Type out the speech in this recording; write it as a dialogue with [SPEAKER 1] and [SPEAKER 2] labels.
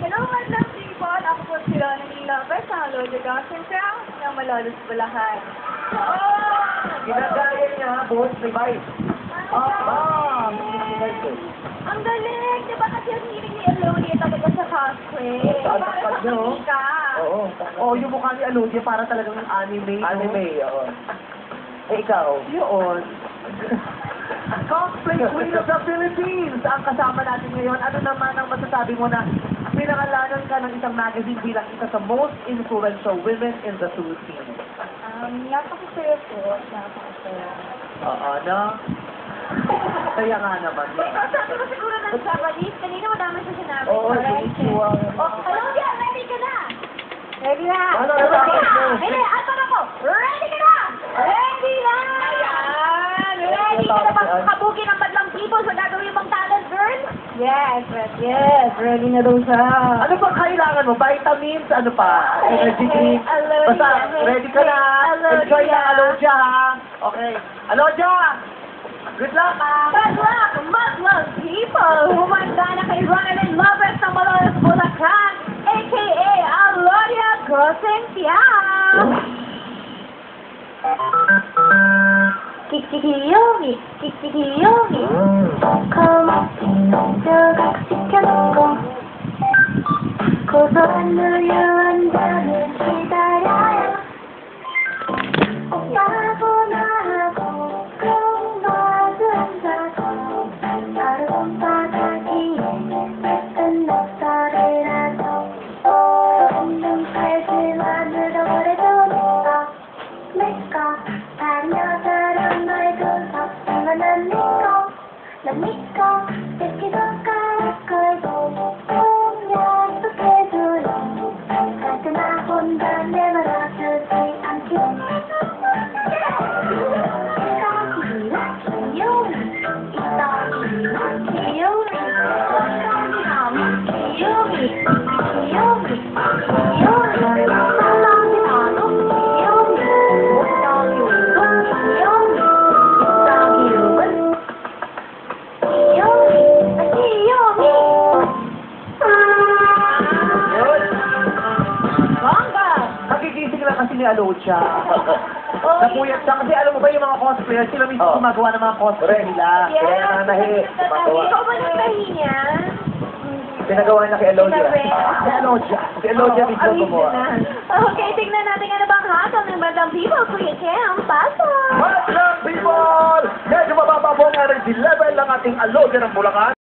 [SPEAKER 1] Hello, madlang people! Ako po si Ron ng Lovers, ang Lord Gossip Crown ng Malolos Bulacan. Oh!
[SPEAKER 2] Ginagaya niya, boss, may vibe.
[SPEAKER 1] Ang galing! Diba kasi yung hiling ni Elodia talaga sa cosplay?
[SPEAKER 2] Ang
[SPEAKER 1] Para
[SPEAKER 2] takad
[SPEAKER 1] sa
[SPEAKER 2] niya, oh.
[SPEAKER 1] Mika.
[SPEAKER 2] Oo.
[SPEAKER 3] Oo, yung mukha ni Alodia para talagang anime. no?
[SPEAKER 2] Anime, oo. Eh, ikaw?
[SPEAKER 3] Yun. Cosplay Queen of the Philippines! Ang kasama natin ngayon. Ano naman ang masasabi mo na pinangalanan ka ng isang magazine bilang isa sa most influential women in the Philippines?
[SPEAKER 1] Napakasaya po. Napakasaya.
[SPEAKER 3] Oo, no? Kaya nga naman.
[SPEAKER 1] Sabi ko siguro ng Japanese. Kanina madami siya sinabi.
[SPEAKER 2] Oo, spiritual.
[SPEAKER 1] Elodia, ready ka na? Ready na.
[SPEAKER 2] Ano,
[SPEAKER 1] Ready
[SPEAKER 2] ano,
[SPEAKER 1] na.
[SPEAKER 2] ano?
[SPEAKER 1] Hindi, asan ako? Ready ka na. Ready na. Ayan. Ready ka na bang kabugin ng madlang people sa gagawin mong talent, girl? Yes. Ready na daw siya.
[SPEAKER 3] Ano ba kailangan mo? Vitamins? Ano pa? Energy drink? Basta, ready ka na. Enjoy na, Alodia, ha? Okay. Alodia! Good luck, ha?
[SPEAKER 1] Good luck, madlang people! Humanda na kay Ronalyn Lovers ng Malolos Bulacan, a.k.a. Alodia Gosenpiang! Kikikiyomi, kikikiyomi.
[SPEAKER 4] 시켰고 고소한 우유 한 잔을 기다려요 오빠하고 나하고 공부하고 앉아서 하루 바닥이 예쁜 목소리라도 없는 팔질만으로 오래도니까 내꺼 다른 여자랑 말도 섭섭한 난 니꺼 난 니꺼 듣기도 깔깔고 약속해줘요 하지마 혼자 내 말 아주지 않기 이따기라 귀여운 이따기라 귀여운 이따기라 귀여운 귀여운 귀여운 사랑이라도 귀여운 이따기로 귀여운 이따기로는
[SPEAKER 3] Nagigising lang kasi ni Alodia. Napuyat siya. Kasi alam mo ba yung mga cosplayers, sila mismo gumagawa ng mga cosplay nila.
[SPEAKER 2] Kaya nanahi.
[SPEAKER 1] Ikaw ba nagtahi niya?
[SPEAKER 2] Pinagawa niya kay Elodia.
[SPEAKER 3] Si Alodia.
[SPEAKER 2] Si Elodia mismo gumawa.
[SPEAKER 1] Okay, tignan natin ano bang hatol ng Madlang People. Kuya Cam, pasa!
[SPEAKER 2] Madlang people! Medyo mababa po ang energy level ng ating Alodia ng Bulacan.